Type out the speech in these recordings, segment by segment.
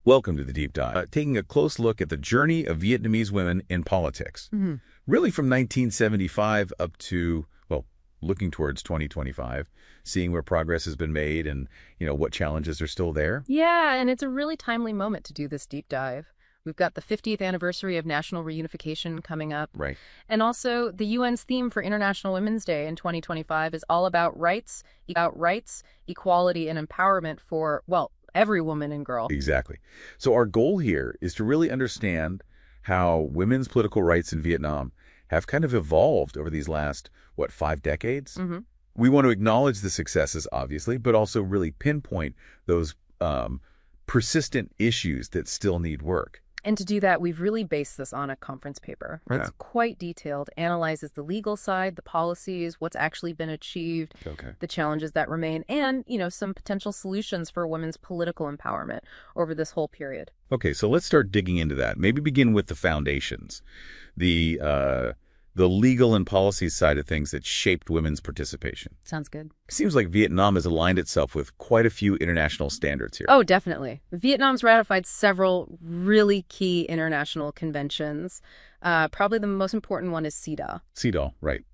Welcome to the Deep Dive, taking a close look at the journey of Vietnamese women in politics. Really from 1975 up to, well, looking towards 2025, seeing where progress has been made and, what challenges are still there. Yeah, and it's a really timely moment to do this deep dive. We've got the 50th anniversary of national reunification coming up. Right. And also the UN's theme for International Women's Day in 2025 is all about rights, equality, and empowerment for, well, every woman and girl. Exactly. So our goal here is to really understand how women's political rights in Vietnam have kind of evolved over these last, 5 decades? We want to acknowledge the successes, obviously, but also really pinpoint those persistent issues that still need work. And to do that, we've really based this on a conference paper. Yeah. It's quite detailed, analyzes the legal side, the policies, what's actually been achieved, the challenges that remain, and, some potential solutions for women's political empowerment over this whole period. Okay, so let's start digging into that. Maybe begin with the foundations, the legal and policy side of things that shaped women's participation. Sounds good. Seems like Vietnam has aligned itself with quite a few international standards here. Oh, definitely. Vietnam's ratified several really key international conventions. Probably the most important one is CEDAW. CEDAW, right.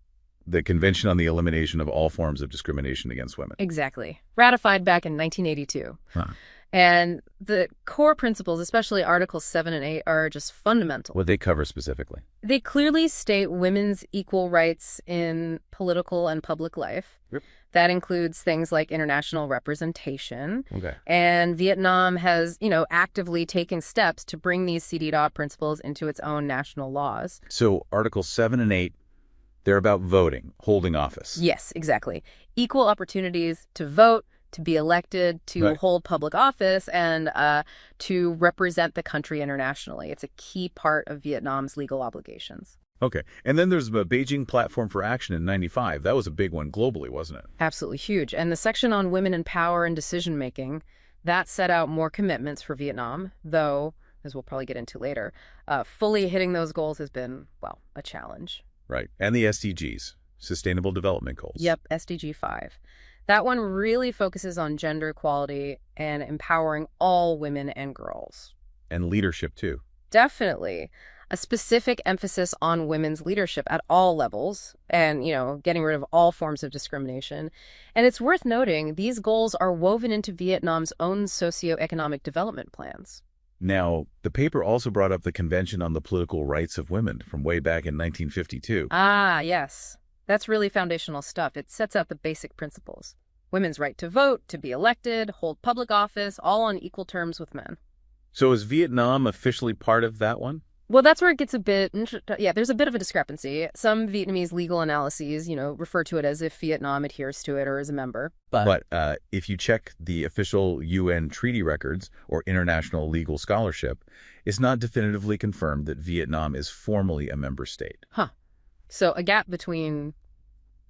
The Convention on the Elimination of All Forms of Discrimination Against Women. Exactly. Ratified back in 1982. And the core principles, especially Articles 7 and 8, are just fundamental. What they cover specifically? They clearly state women's equal rights in political and public life. Yep. That includes things like international representation. Okay. And Vietnam has, actively taken steps to bring these CEDAW principles into its own national laws. So Articles 7 and 8, they're about voting, holding office. Yes, exactly. Equal opportunities to vote, to be elected, to hold public office, and to represent the country internationally. It's a key part of Vietnam's legal obligations. Okay. And then there's the Beijing Platform for Action in 95. That was a big one globally, wasn't it? Absolutely huge. And the section on women in power and decision-making, that set out more commitments for Vietnam, though, as we'll probably get into later, fully hitting those goals has been, a challenge. Right. And the SDGs, Sustainable Development Goals. Yep, SDG 5. That one really focuses on gender equality and empowering all women and girls. And leadership, too. Definitely. A specific emphasis on women's leadership at all levels and, getting rid of all forms of discrimination. And it's worth noting, these goals are woven into Vietnam's own socioeconomic development plans. Now, the paper also brought up the Convention on the Political Rights of Women from way back in 1952. Ah, yes. That's really foundational stuff. It sets out the basic principles. Women's right to vote, to be elected, hold public office, all on equal terms with men. So is Vietnam officially part of that one? Well, that's where it gets there's a bit of a discrepancy. Some Vietnamese legal analyses, refer to it as if Vietnam adheres to it or is a member. But if you check the official UN treaty records or international legal scholarship, it's not definitively confirmed that Vietnam is formally a member state. So a gap between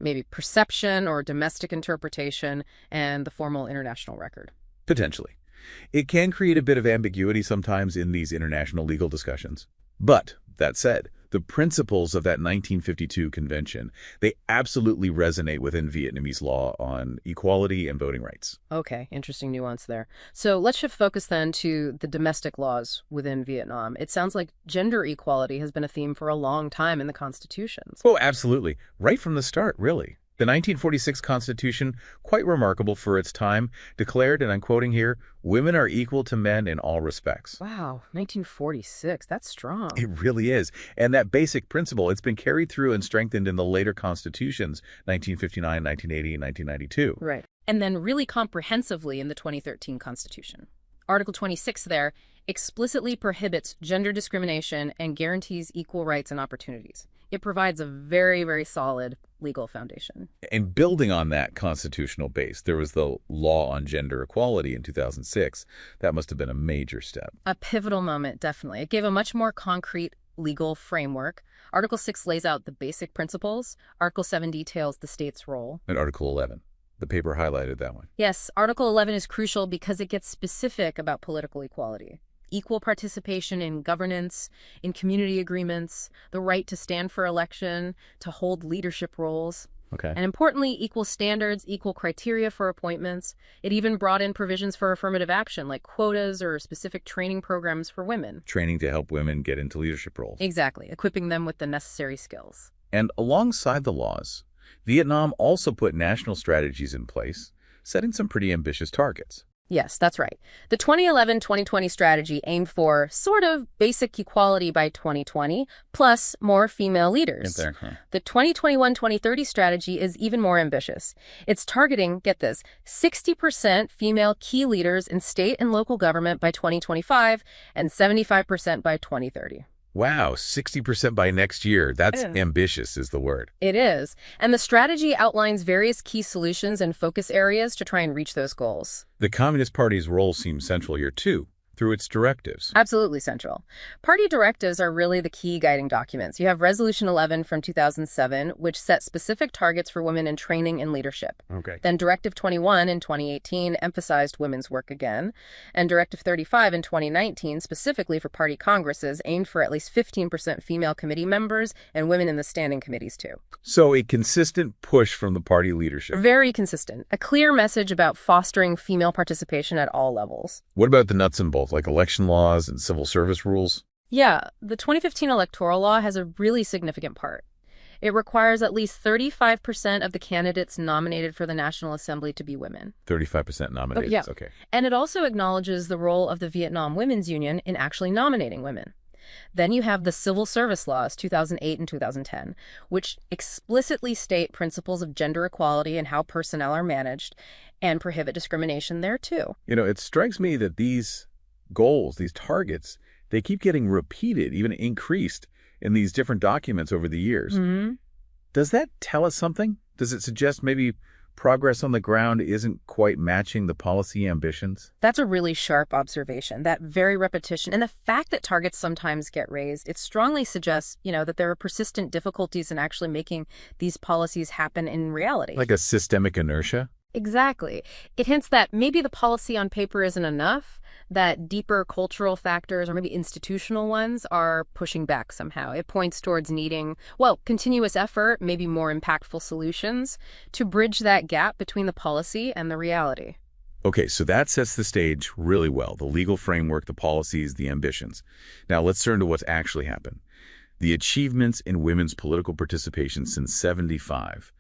maybe perception or domestic interpretation and the formal international record. Potentially. It can create a bit of ambiguity sometimes in these international legal discussions. But, that said, the principles of that 1952 convention, they absolutely resonate within Vietnamese law on equality and voting rights. Okay, interesting nuance there. So let's shift focus then to the domestic laws within Vietnam. It sounds like gender equality has been a theme for a long time in the constitutions. Oh, absolutely. Right from the start, really. The 1946 Constitution, quite remarkable for its time, declared, and I'm quoting here, "Women are equal to men in all respects." Wow, 1946, that's strong. It really is. And that basic principle, it's been carried through and strengthened in the later constitutions, 1959, 1980, and 1992. Right. And then really comprehensively in the 2013 Constitution. Article 26 there explicitly prohibits gender discrimination and guarantees equal rights and opportunities. It provides a very, very solid legal foundation. And building on that constitutional base, there was the Law on Gender Equality in 2006. That must have been a major step. A pivotal moment, definitely. It gave a much more concrete legal framework. Article 6 lays out the basic principles. Article 7 details the state's role. And Article 11. The paper highlighted that one. Yes, Article 11 is crucial because it gets specific about political equality. Equal participation in governance, in community agreements, the right to stand for election, to hold leadership roles. Okay. And importantly, equal standards, equal criteria for appointments. It even brought in provisions for affirmative action, like quotas or specific training programs for women. Training to help women get into leadership roles. Exactly, equipping them with the necessary skills. And alongside the laws, Vietnam also put national strategies in place, setting some pretty ambitious targets. Yes, that's right. The 2011-2020 strategy aimed for sort of basic equality by 2020, plus more female leaders. The 2021-2030 strategy is even more ambitious. It's targeting, get this, 60% female key leaders in state and local government by 2025 and 75% by 2030. Wow, 60% by next year. That's ambitious is the word. It is. And the strategy outlines various key solutions and focus areas to try and reach those goals. The Communist Party's role seems central here, too, through its directives. Absolutely central. Party directives are really the key guiding documents. You have Resolution 11 from 2007, which set specific targets for women in training and leadership. Okay. Then Directive 21 in 2018 emphasized women's work again. And Directive 35 in 2019, specifically for party congresses, aimed for at least 15% female committee members and women in the standing committees, too. So a consistent push from the party leadership. Very consistent. A clear message about fostering female participation at all levels. What about the nuts and bolts, like election laws and civil service rules? Yeah, the 2015 electoral law has a really significant part. It requires at least 35% of the candidates nominated for the National Assembly to be women. 35% nominated, yeah. Okay. And it also acknowledges the role of the Vietnam Women's Union in actually nominating women. Then you have the civil service laws, 2008 and 2010, which explicitly state principles of gender equality and how personnel are managed and prohibit discrimination there, too. You know, it strikes me that these goals, these targets, they keep getting repeated, even increased in these different documents over the years. Mm-hmm. Does that tell us something? Does it suggest maybe progress on the ground isn't quite matching the policy ambitions? That's a really sharp observation, that very repetition. And the fact that targets sometimes get raised, it strongly suggests, that there are persistent difficulties in actually making these policies happen in reality. Like a systemic inertia? Exactly. It hints that maybe the policy on paper isn't enough, that deeper cultural factors or maybe institutional ones are pushing back somehow. It points towards needing, continuous effort, maybe more impactful solutions to bridge that gap between the policy and the reality. Okay, so that sets the stage really well. The legal framework, the policies, the ambitions. Now let's turn to what's actually happened. The achievements in women's political participation since '75.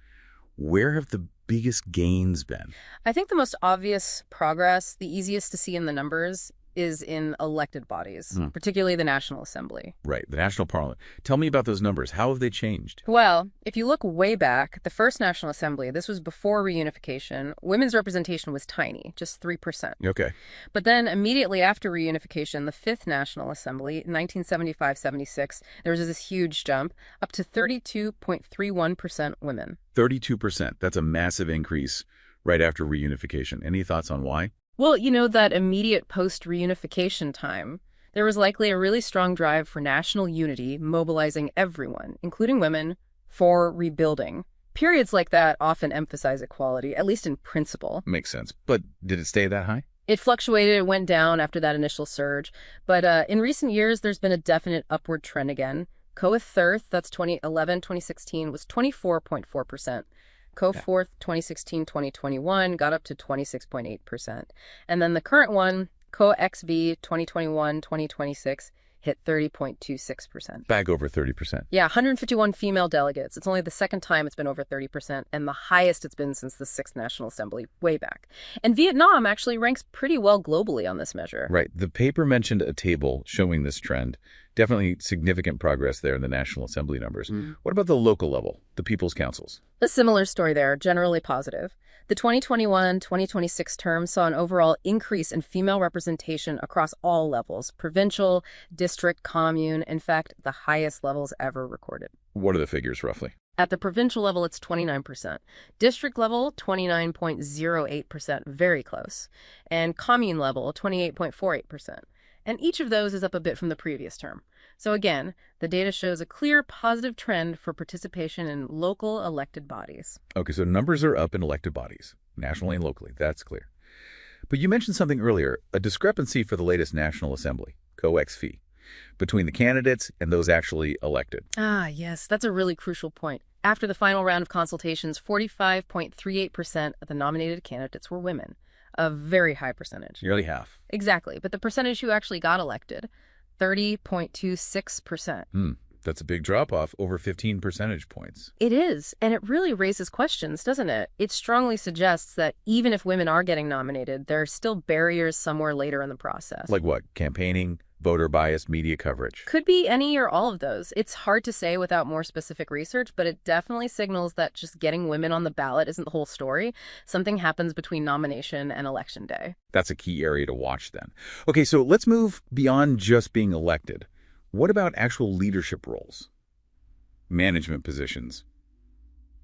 Where have the biggest gains been? I think the most obvious progress, the easiest to see in the numbers, is in elected bodies, particularly the National Assembly. Right, the National Parliament. Tell me about those numbers. How have they changed? Well, if you look way back, the first National Assembly, this was before reunification, women's representation was tiny, just 3%. Okay. But then immediately after reunification, the fifth National Assembly, 1975-76, there was this huge jump up to 32.31% women. 32%. That's a massive increase right after reunification. Any thoughts on why? Well, that immediate post-reunification time, there was likely a really strong drive for national unity, mobilizing everyone, including women, for rebuilding. Periods like that often emphasize equality, at least in principle. Makes sense. But did it stay that high? It fluctuated, it went down after that initial surge. But in recent years, there's been a definite upward trend again. Co-third, that's 2011-2016, was 24.4%. Co-fourth, 2016-2021, got up to 26.8%. And then the current one, Co-XV, 2021-2026, hit 30.26%. Back over 30%. Yeah, 151 female delegates. It's only the second time it's been over 30%, and the highest it's been since the Sixth National Assembly, way back. And Vietnam actually ranks pretty well globally on this measure. Right. The paper mentioned a table showing this trend. Definitely significant progress there in the National Assembly numbers. What about the local level, the people's councils? A similar story there, generally positive. The 2021-2026 term saw an overall increase in female representation across all levels, provincial, district, commune, in fact, the highest levels ever recorded. What are the figures, roughly? At the provincial level, it's 29%. District level, 29.08%, very close. And commune level, 28.48%. And each of those is up a bit from the previous term. So again, the data shows a clear positive trend for participation in local elected bodies. Okay, so numbers are up in elected bodies, nationally and locally. That's clear. But you mentioned something earlier, a discrepancy for the latest National Assembly, Co-XV, between the candidates and those actually elected. Ah, yes, that's a really crucial point. After the final round of consultations, 45.38% of the nominated candidates were women. A very high percentage. Nearly half. Exactly. But the percentage who actually got elected, 30.26%. That's a big drop-off, over 15 percentage points. It is, and it really raises questions, doesn't it? It strongly suggests that even if women are getting nominated, there are still barriers somewhere later in the process. Like what? Campaigning, voter bias, media coverage? Could be any or all of those. It's hard to say without more specific research, but it definitely signals that just getting women on the ballot isn't the whole story. Something happens between nomination and election day. That's a key area to watch then. Okay, so let's move beyond just being elected. What about actual leadership roles? Management positions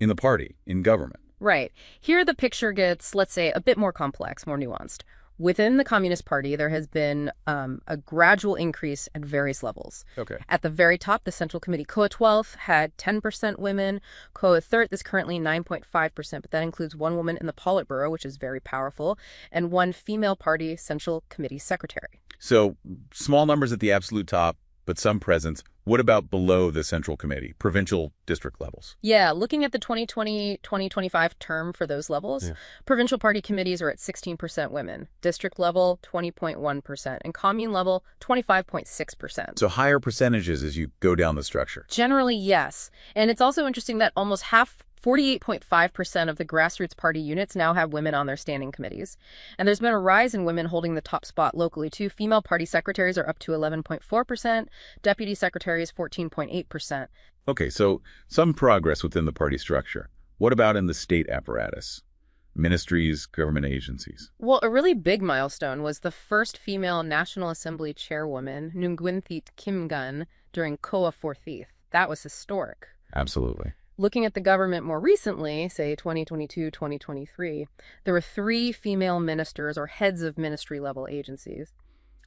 in the party, in government? Right. Here the picture gets, let's say, a bit more complex, more nuanced. Within the Communist Party, there has been a gradual increase at various levels. Okay. At the very top, the Central Committee, COA 12, had 10% women. COA 13 is currently 9.5%, but that includes one woman in the Politburo, which is very powerful, and one female party Central Committee secretary. So small numbers at the absolute top, but some presence. What about below the Central Committee, provincial district levels? Yeah, looking at the 2020-2025 term for those levels, provincial party committees are at 16% women, district level 20.1%, and commune level 25.6%. So higher percentages as you go down the structure. Generally, yes. And it's also interesting that almost half, 48.5% of the grassroots party units now have women on their standing committees. And there's been a rise in women holding the top spot locally, too. Female party secretaries are up to 11.4%, deputy secretaries 14.8%. Okay, so some progress within the party structure. What about in the state apparatus? Ministries, government agencies? Well, a really big milestone was the first female National Assembly chairwoman, Nguyenthit Kimgun, during COA 14th. That was historic. Absolutely. Looking at the government more recently, say 2022, 2023, there were 3 female ministers or heads of ministry-level agencies.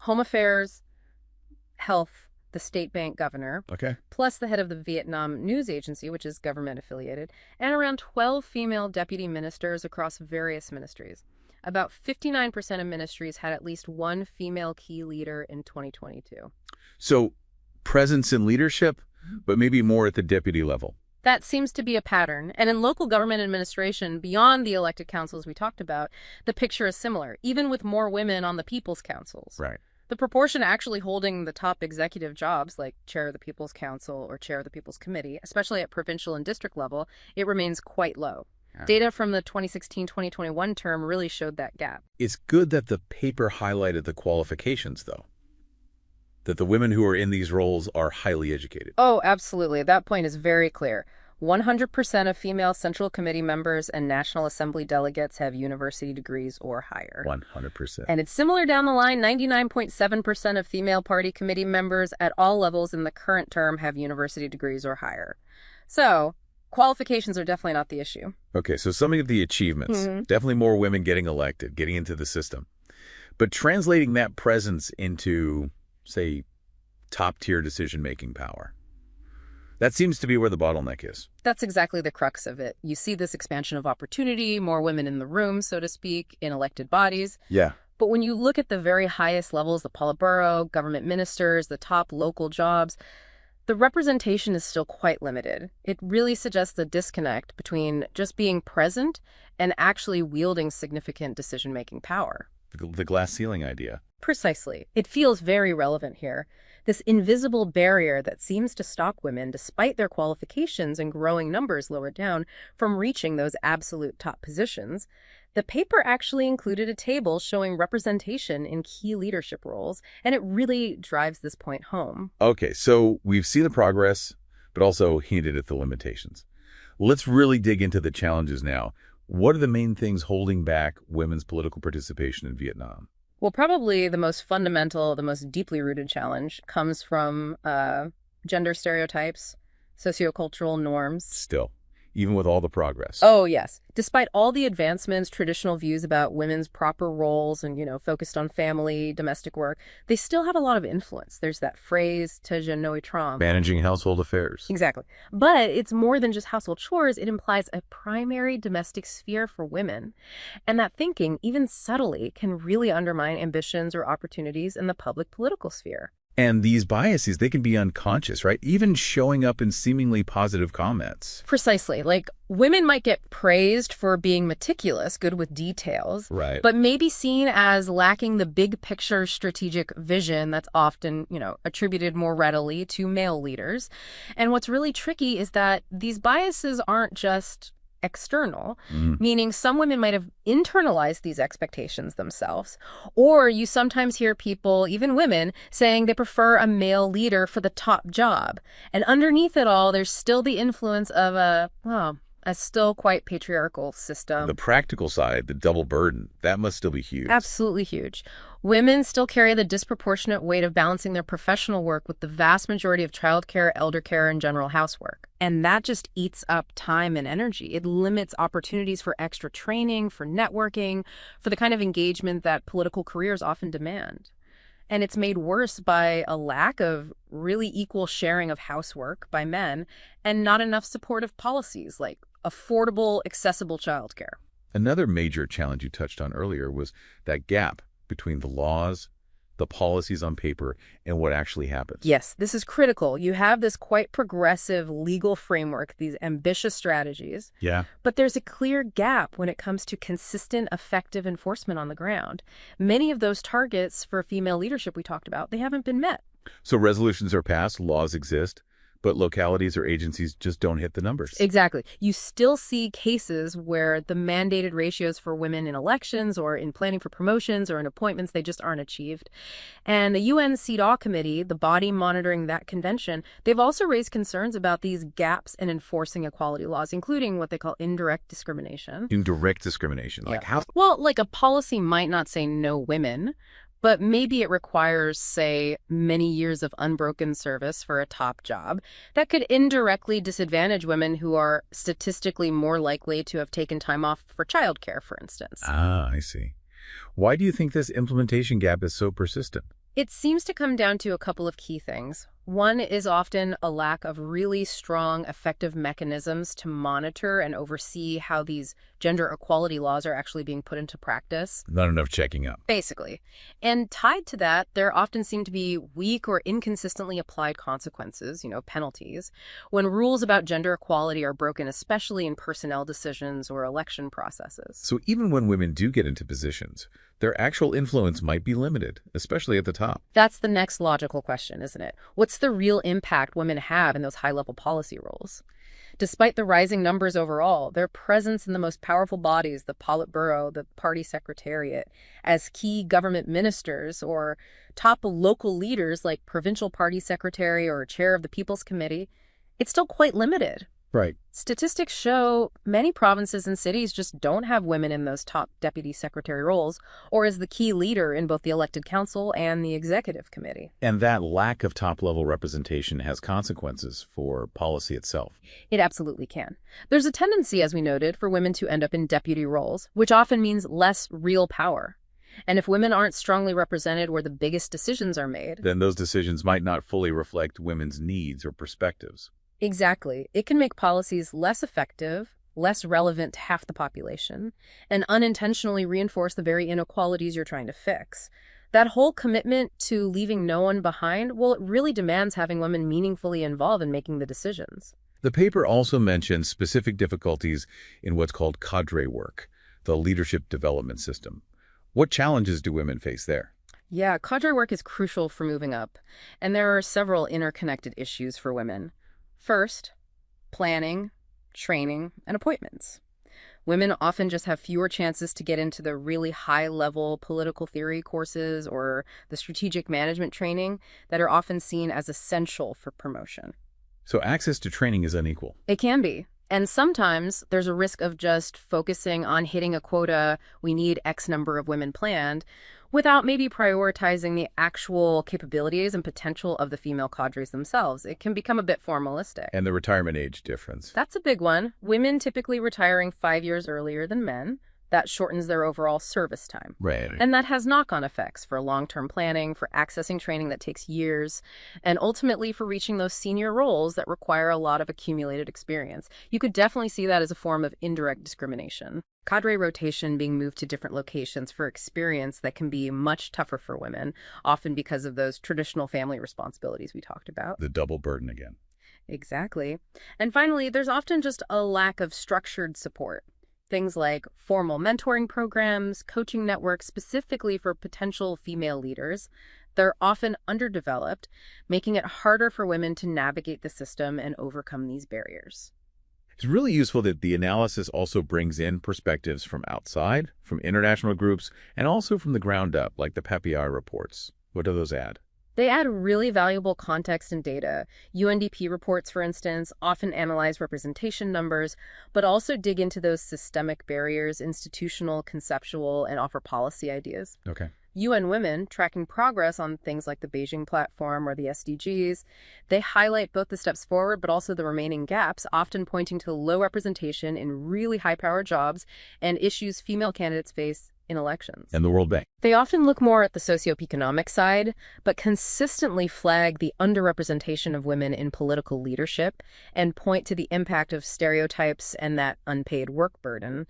Home Affairs, Health, the State Bank governor, plus the head of the Vietnam News Agency, which is government-affiliated, and around 12 female deputy ministers across various ministries. About 59% of ministries had at least one female key leader in 2022. So presence in leadership, but maybe more at the deputy level. That seems to be a pattern. And in local government administration, beyond the elected councils we talked about, the picture is similar, even with more women on the people's councils. Right. The proportion actually holding the top executive jobs, like chair of the People's Council or chair of the People's Committee, especially at provincial and district level, it remains quite low. Yeah. Data from the 2016-2021 term really showed that gap. It's good that the paper highlighted the qualifications, though. That the women who are in these roles are highly educated. Oh, absolutely. That point is very clear. 100% of female Central Committee members and National Assembly delegates have university degrees or higher. 100%. And it's similar down the line. 99.7% of female party committee members at all levels in the current term have university degrees or higher. So qualifications are definitely not the issue. Okay, so some of the achievements. Definitely more women getting elected, getting into the system. But translating that presence into, say, top-tier decision-making power. That seems to be where the bottleneck is. That's exactly the crux of it. You see this expansion of opportunity, more women in the room, so to speak, in elected bodies. Yeah. But when you look at the very highest levels, the Politburo, government ministers, the top local jobs, the representation is still quite limited. It really suggests a disconnect between just being present and actually wielding significant decision-making power. The glass ceiling idea. Precisely. It feels very relevant here. This invisible barrier that seems to stop women, despite their qualifications and growing numbers lower down, from reaching those absolute top positions. The paper actually included a table showing representation in key leadership roles, and it really drives this point home. Okay, so we've seen the progress, but also hinted at the limitations. Let's really dig into the challenges now. What are the main things holding back women's political participation in Vietnam? Well, probably the most fundamental, the most deeply rooted challenge comes from gender stereotypes, sociocultural norms. Still, even with all the progress. Oh, yes. Despite all the advancements, traditional views about women's proper roles and, focused on family, domestic work, they still have a lot of influence. There's that phrase, "te je noi tram." Managing household affairs. Exactly. But it's more than just household chores. It implies a primary domestic sphere for women. And that thinking, even subtly, can really undermine ambitions or opportunities in the public political sphere. And these biases, they can be unconscious, right? Even showing up in seemingly positive comments. Precisely. Like, women might get praised for being meticulous, good with details, Right. but maybe seen as lacking the big picture strategic vision that's often, attributed more readily to male leaders. And what's really tricky is that these biases aren't just external, meaning some women might have internalized these expectations themselves, or you sometimes hear people, even women, saying they prefer a male leader for the top job. And underneath it all, there's still the influence of a still quite patriarchal system. The practical side, the double burden, that must still be huge. Absolutely huge. Women still carry the disproportionate weight of balancing their professional work with the vast majority of childcare, elder care, and general housework. And that just eats up time and energy. It limits opportunities for extra training, for networking, for the kind of engagement that political careers often demand. And it's made worse by a lack of really equal sharing of housework by men and not enough supportive policies like affordable, accessible childcare. Another major challenge you touched on earlier was that gap between the laws, the policies on paper, and what actually happens. Yes, this is critical. You have this quite progressive legal framework, these ambitious strategies. Yeah. But there's a clear gap when it comes to consistent, effective enforcement on the ground. Many of those targets for female leadership we talked about, they haven't been met. So resolutions are passed, laws exist, but localities or agencies just don't hit the numbers. Exactly. You still see cases where the mandated ratios for women in elections or in planning for promotions or in appointments, they just aren't achieved. And the UN CEDAW committee, the body monitoring that convention, they've also raised concerns about these gaps in enforcing equality laws, including what they call indirect discrimination. Indirect discrimination, like how? Well, like a policy might not say no women, but maybe it requires, say, many years of unbroken service for a top job that could indirectly disadvantage women who are statistically more likely to have taken time off for childcare, for instance. Ah, I see. Why do you think this implementation gap is so persistent? It seems to come down to a couple of key things. One is often a lack of really strong, effective mechanisms to monitor and oversee how these gender equality laws are actually being put into practice. Not enough checking up. Basically. And tied to that, there often seem to be weak or inconsistently applied consequences, penalties, when rules about gender equality are broken, especially in personnel decisions or election processes. So even when women do get into positions, their actual influence might be limited, especially at the top. That's the next logical question, isn't it? What's the real impact women have in those high-level policy roles? Despite the rising numbers overall, their presence in the most powerful bodies, the Politburo, the party secretariat, as key government ministers or top local leaders like provincial party secretary or chair of the People's Committee, it's still quite limited. Right. Statistics show many provinces and cities just don't have women in those top deputy secretary roles or as the key leader in both the elected council and the executive committee. And that lack of top-level representation has consequences for policy itself. It absolutely can. There's a tendency, as we noted, for women to end up in deputy roles, which often means less real power. And if women aren't strongly represented where the biggest decisions are made, then those decisions might not fully reflect women's needs or perspectives. Exactly. It can make policies less effective, less relevant to half the population, and unintentionally reinforce the very inequalities you're trying to fix. That whole commitment to leaving no one behind, well, it really demands having women meaningfully involved in making the decisions. The paper also mentions specific difficulties in what's called cadre work, the leadership development system. What challenges do women face there? Yeah, cadre work is crucial for moving up, and there are several interconnected issues for women. First, planning, training, and appointments. Women often just have fewer chances to get into the really high-level political theory courses or the strategic management training that are often seen as essential for promotion. So access to training is unequal. It can be. And sometimes there's a risk of just focusing on hitting a quota, we need X number of women planned, without maybe prioritizing the actual capabilities and potential of the female cadres themselves. It can become a bit formalistic. And the retirement age difference. That's a big one. Women typically retiring 5 years earlier than men. That shortens their overall service time. Right. And that has knock-on effects for long-term planning, for accessing training that takes years, and ultimately for reaching those senior roles that require a lot of accumulated experience. You could definitely see that as a form of indirect discrimination. Cadre rotation being moved to different locations for experience that can be much tougher for women, often because of those traditional family responsibilities we talked about. The double burden again. Exactly. And finally, there's often just a lack of structured support. Things like formal mentoring programs, coaching networks specifically for potential female leaders. They're often underdeveloped, making it harder for women to navigate the system and overcome these barriers. It's really useful that the analysis also brings in perspectives from outside, from international groups, and also from the ground up, like the PAPI reports. What do those add? They add really valuable context and data. UNDP reports, for instance, often analyze representation numbers, but also dig into those systemic barriers, institutional, conceptual, and offer policy ideas. Okay. UN Women, tracking progress on things like the Beijing Platform or the SDGs, they highlight both the steps forward but also the remaining gaps, often pointing to low representation in really high-powered jobs and issues female candidates face in elections. And the World Bank. They often look more at the socioeconomic side, but consistently flag the underrepresentation of women in political leadership and point to the impact of stereotypes and that unpaid work burden.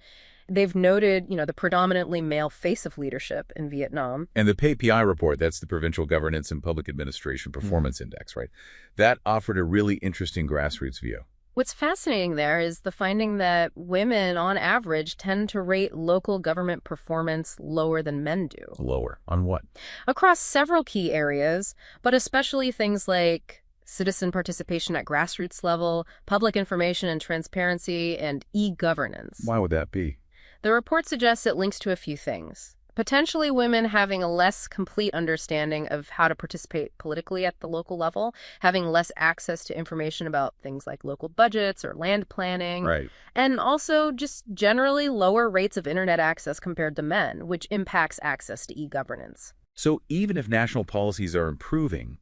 They've noted, the predominantly male face of leadership in Vietnam. And the PAPI report, that's the Provincial Governance and Public Administration Performance Index, right? That offered a really interesting grassroots view. What's fascinating there is the finding that women, on average, tend to rate local government performance lower than men do. Lower. On what? Across several key areas, but especially things like citizen participation at grassroots level, public information and transparency, and e-governance. Why would that be? The report suggests it links to a few things. Potentially women having a less complete understanding of how to participate politically at the local level, having less access to information about things like local budgets or land planning, Right. and also just generally lower rates of internet access compared to men, which impacts access to e-governance. So even if national policies are improving,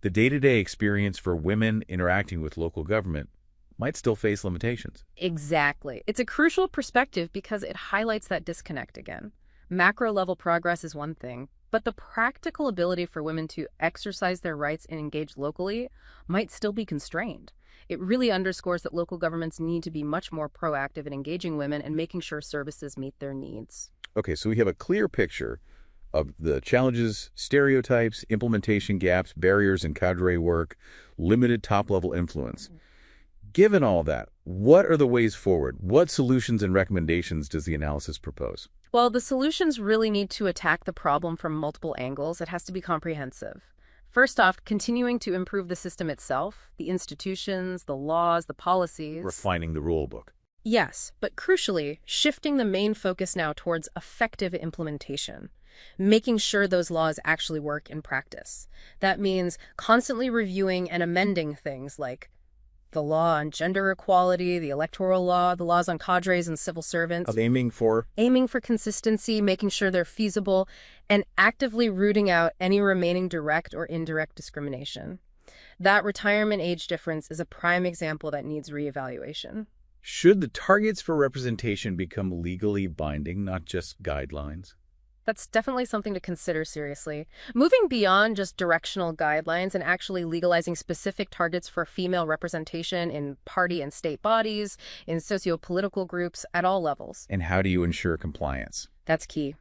the day-to-day experience for women interacting with local government might still face limitations. Exactly. It's a crucial perspective because it highlights that disconnect again. Macro-level progress is one thing, but the practical ability for women to exercise their rights and engage locally might still be constrained. It really underscores that local governments need to be much more proactive in engaging women and making sure services meet their needs. Okay, so we have a clear picture of the challenges, stereotypes, implementation gaps, barriers in cadre work, limited top-level influence. Given all that, what are the ways forward? What solutions and recommendations does the analysis propose? Well, the solutions really need to attack the problem from multiple angles. It has to be comprehensive. First off, continuing to improve the system itself, the institutions, the laws, the policies. Refining the rule book. Yes, but crucially, shifting the main focus now towards effective implementation, making sure those laws actually work in practice. That means constantly reviewing and amending things like the law on gender equality, the electoral law, the laws on cadres and civil servants. Of aiming for Consistency, making sure they're feasible, and actively rooting out any remaining direct or indirect discrimination. That retirement age difference is a prime example that needs reevaluation. Should the targets for representation become legally binding, not just guidelines? That's definitely something to consider seriously. Moving beyond just directional guidelines and actually legalizing specific targets for female representation in party and state bodies, in socio-political groups, at all levels. And how do you ensure compliance? That's key.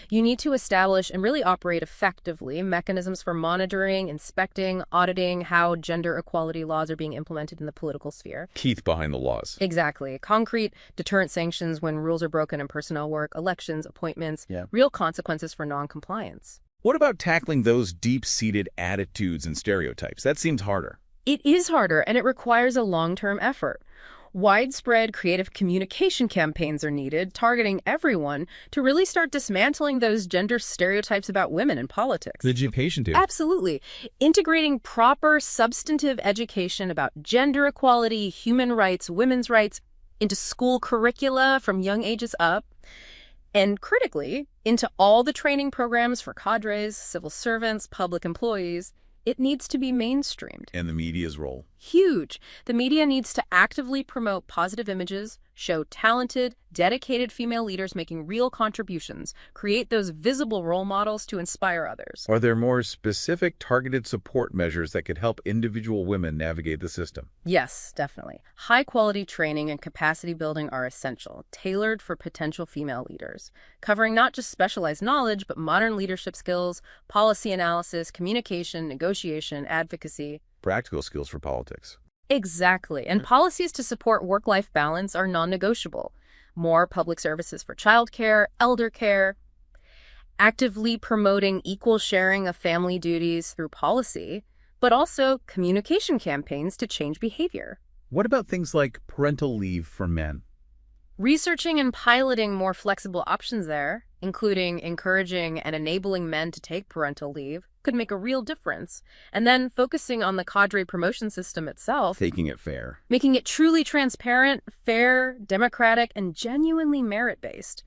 You need to establish and really operate effectively mechanisms for monitoring, inspecting, auditing how gender equality laws are being implemented in the political sphere. Teeth behind the laws. Exactly. Concrete deterrent sanctions when rules are broken in personnel work, elections, appointments, Yeah. real consequences for non-compliance. What about tackling those deep-seated attitudes and stereotypes? That seems harder. It is harder, and it requires a long-term effort. Widespread creative communication campaigns are needed, targeting everyone, to really start dismantling those gender stereotypes about women in politics. Education too. Absolutely. Integrating proper, substantive education about gender equality, human rights, women's rights into school curricula from young ages up, and critically, into all the training programs for cadres, civil servants, public employees. It needs to be mainstreamed. And the media's role. Huge. The media needs to actively promote positive images, show talented, dedicated female leaders making real contributions, create those visible role models to inspire others. Are there more specific targeted support measures that could help individual women navigate the system? Yes, definitely. High-quality training and capacity building are essential, tailored for potential female leaders, covering not just specialized knowledge, but modern leadership skills, policy analysis, communication, negotiation, advocacy. Practical skills for politics. Exactly. And policies to support work-life balance are non-negotiable. More public services for childcare, elder care, actively promoting equal sharing of family duties through policy, but also communication campaigns to change behavior. What about things like parental leave for men? Researching and piloting more flexible options there, including encouraging and enabling men to take parental leave, could make a real difference. And then focusing on the cadre promotion system itself, Taking it fair. making it truly transparent, fair, democratic, and genuinely merit-based.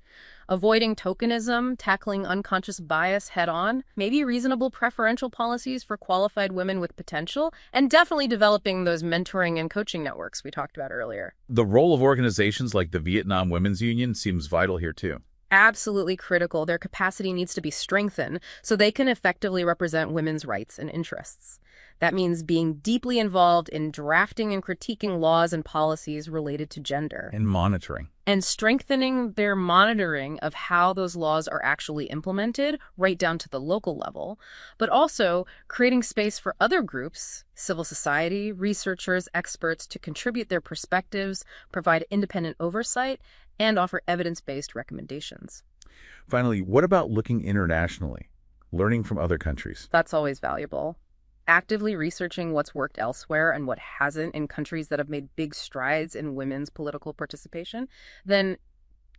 Avoiding tokenism, tackling unconscious bias head-on, maybe reasonable preferential policies for qualified women with potential, and definitely developing those mentoring and coaching networks we talked about earlier. The role of organizations like the Vietnam Women's Union seems vital here too. Absolutely critical. Their capacity needs to be strengthened so they can effectively represent women's rights and interests. That means being deeply involved in drafting and critiquing laws and policies related to gender. And monitoring. And strengthening their monitoring of how those laws are actually implemented, right down to the local level, but also creating space for other groups, civil society, researchers, experts, to contribute their perspectives, provide independent oversight, and offer evidence-based recommendations. Finally, what about looking internationally? Learning from other countries? That's always valuable. Actively researching what's worked elsewhere and what hasn't in countries that have made big strides in women's political participation, then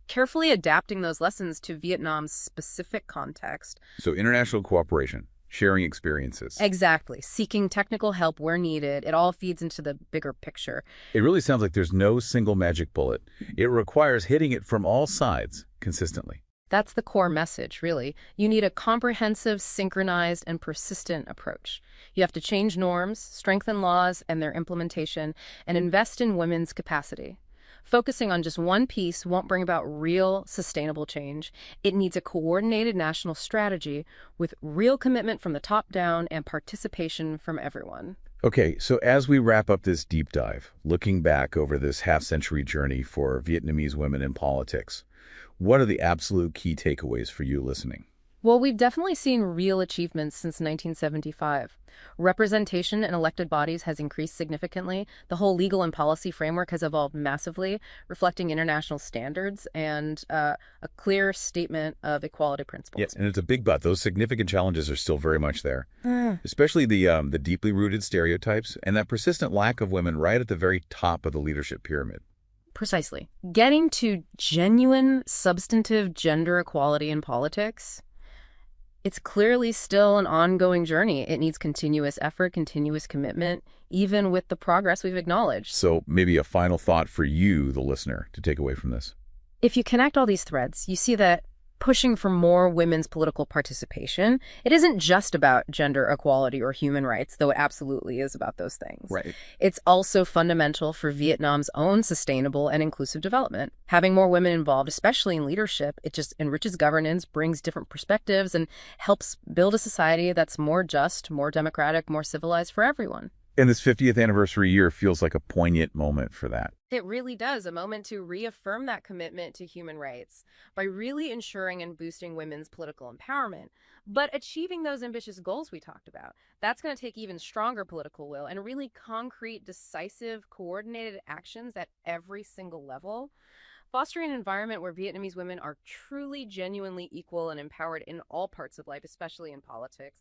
carefully adapting those lessons to Vietnam's specific context. So international cooperation, sharing experiences. Exactly. Seeking technical help where needed. It all feeds into the bigger picture. It really sounds like there's no single magic bullet. It requires hitting it from all sides consistently. That's the core message, really. You need a comprehensive, synchronized, and persistent approach. You have to change norms, strengthen laws and their implementation, and invest in women's capacity. Focusing on just one piece won't bring about real, sustainable change. It needs a coordinated national strategy with real commitment from the top down and participation from everyone. Okay, so as we wrap up this deep dive, looking back over this half-century journey for Vietnamese women in politics, what are the absolute key takeaways for you listening? Well, we've definitely seen real achievements since 1975. Representation in elected bodies has increased significantly. The whole legal and policy framework has evolved massively, reflecting international standards and a clear statement of equality principles. Yes, and it's a big but. Those significant challenges are still very much there, especially the deeply rooted stereotypes and that persistent lack of women right at the very top of the leadership pyramid. Precisely. Getting to genuine, substantive gender equality in politics, it's clearly still an ongoing journey. It needs continuous effort, continuous commitment, even with the progress we've acknowledged. So maybe a final thought for you, the listener, to take away from this. If you connect all these threads, you see that pushing for more women's political participation, it isn't just about gender equality or human rights, though it absolutely is about those things. Right. It's also fundamental for Vietnam's own sustainable and inclusive development. Having more women involved, especially in leadership, it just enriches governance, brings different perspectives, and helps build a society that's more just, more democratic, more civilized for everyone. And this 50th anniversary year feels like a poignant moment for that. It really does, a moment to reaffirm that commitment to human rights by really ensuring and boosting women's political empowerment. But achieving those ambitious goals we talked about, that's going to take even stronger political will and really concrete, decisive, coordinated actions at every single level. Fostering an environment where Vietnamese women are truly, genuinely equal and empowered in all parts of life, especially in politics.